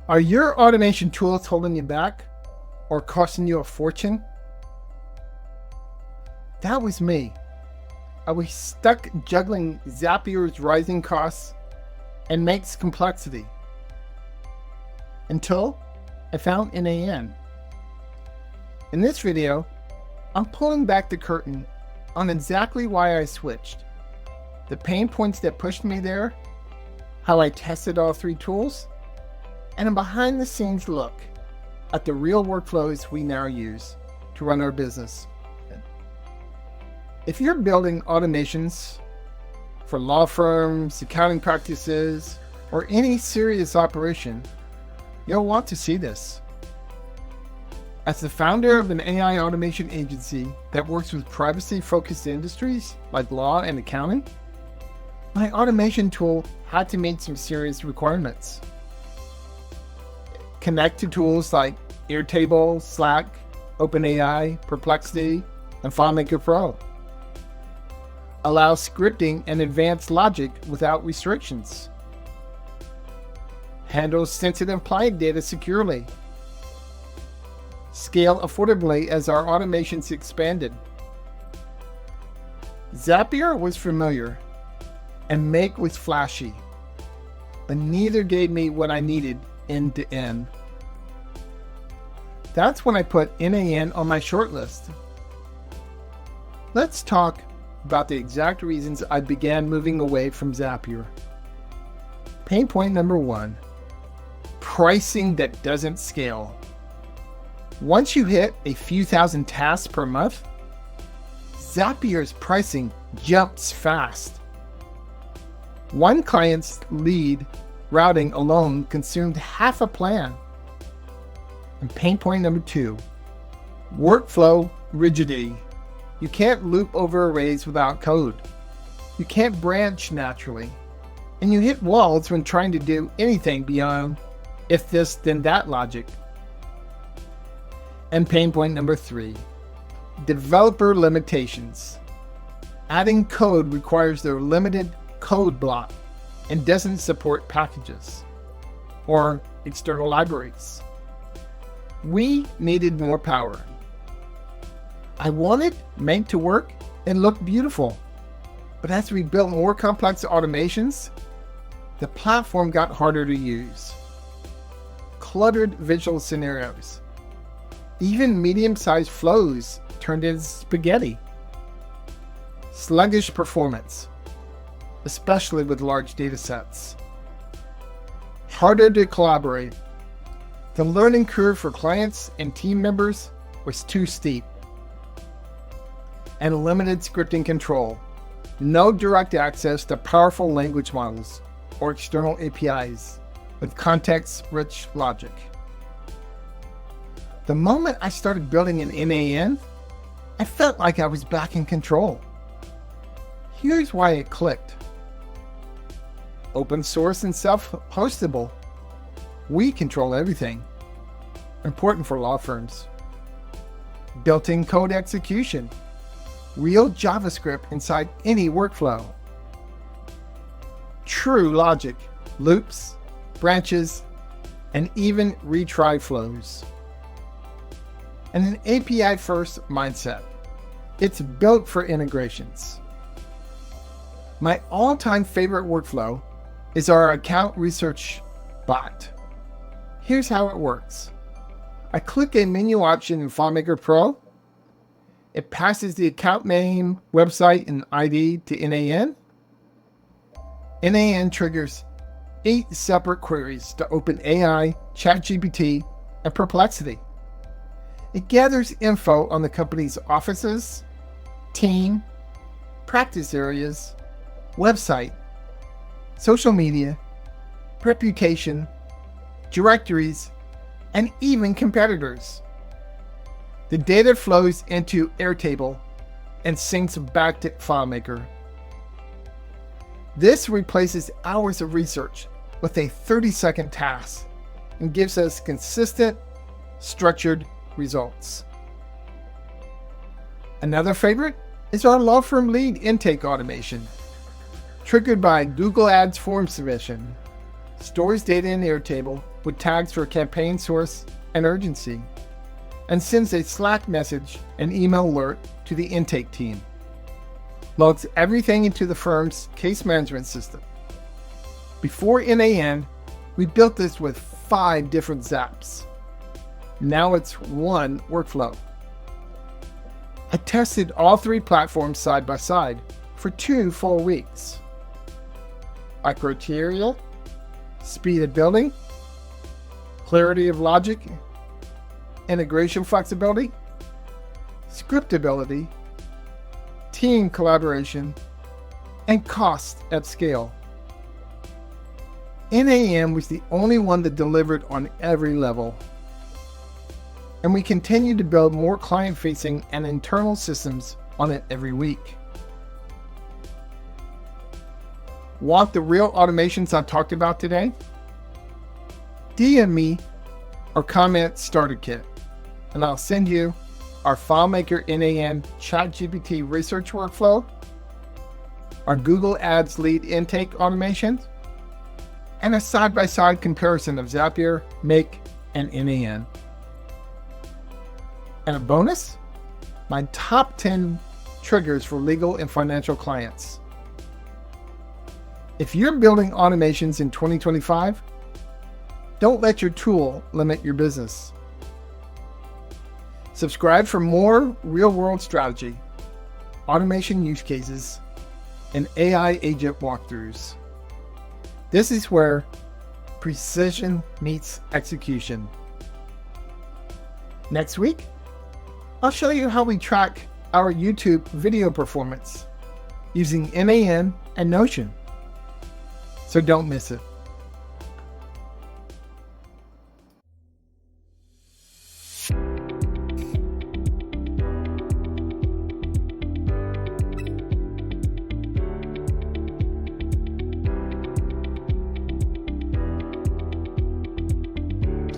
Are your automation tools holding you back or costing you a fortune? That was me. I was stuck juggling Zapier's rising costs and Make's complexity until I found n8n. In this video, I'm pulling back the curtain on exactly why I switched, the pain points that pushed me there, how I tested all three tools, and a behind-the-scenes look at the real workflows we now use to run our business. If you're building automations for law firms, accounting practices, or any serious operation, you'll want to see this. As the founder of an AI automation agency that works with privacy-focused industries like law and accounting, my automation tool had to meet some serious requirements. Connect to tools like Airtable, Slack, OpenAI, Perplexity, and FileMaker Pro. Allow scripting and advanced logic without restrictions. Handles sensitive client data securely. Scale affordably as our automations expanded. Zapier was familiar, and Make was flashy, but neither gave me what I needed end to end. That's when I put n8n on my shortlist. Let's talk about the exact reasons I began moving away from Zapier. Pain point number one, pricing that doesn't scale. Once you hit a few thousand tasks per month, Zapier's pricing jumps fast. One client's lead routing alone consumed half a plan. And pain point number two, workflow rigidity. You can't loop over arrays without code. You can't branch naturally. And you hit walls when trying to do anything beyond if this then that logic. And pain point number three, developer limitations. Adding code requires their limited code block and doesn't support packages or external libraries. We needed more power. I wanted Make to work and look beautiful, but as we built more complex automations, the platform got harder to use. Cluttered visual scenarios. Even medium-sized flows turned into spaghetti. Sluggish performance, especially with large data sets. Harder to collaborate. The learning curve for clients and team members was too steep. And limited scripting control. No direct access to powerful language models or external APIs with context-rich logic. The moment I started building an n8n, I felt like I was back in control. Here's why it clicked. Open source and self-hostable. We control everything. Important for law firms. Built-in code execution. Real JavaScript inside any workflow. True logic, loops, branches, and even retry flows. And an API-first mindset. It's built for integrations. My all-time favorite workflow is our account research bot. Here's how it works. I click a menu option in FileMaker Pro. It passes the account name, website, and ID to n8n. n8n triggers 8 separate queries to OpenAI, ChatGPT, and Perplexity. It gathers info on the company's offices, team, practice areas, website, social media, reputation, directories, and even competitors. The data flows into Airtable and syncs back to FileMaker. This replaces hours of research with a 30-second task and gives us consistent, structured results. Another favorite is our law firm lead intake automation. Triggered by Google Ads form submission, stores data in Airtable, with tags for campaign source and urgency, and sends a Slack message and email alert to the intake team. Logs everything into the firm's case management system. Before n8n, we built this with 5 different Zaps. Now it's one workflow. I tested all 3 platforms side by side for 2 full weeks. My criteria: speed of building, clarity of logic, integration flexibility, scriptability, team collaboration, and cost at scale. n8n was the only one that delivered on every level. And we continue to build more client-facing and internal systems on it every week. Want the real automations I talked about today? DM me or comment starter kit, and I'll send you our FileMaker n8n ChatGPT research workflow, our Google Ads lead intake automations, and a side-by-side comparison of Zapier, Make, and n8n. And a bonus, my top 10 triggers for legal and financial clients. If you're building automations in 2025, don't let your tool limit your business. Subscribe for more real-world strategy, automation use cases, and AI agent walkthroughs. This is where precision meets execution. Next week, I'll show you how we track our YouTube video performance using n8n and Notion. So don't miss it.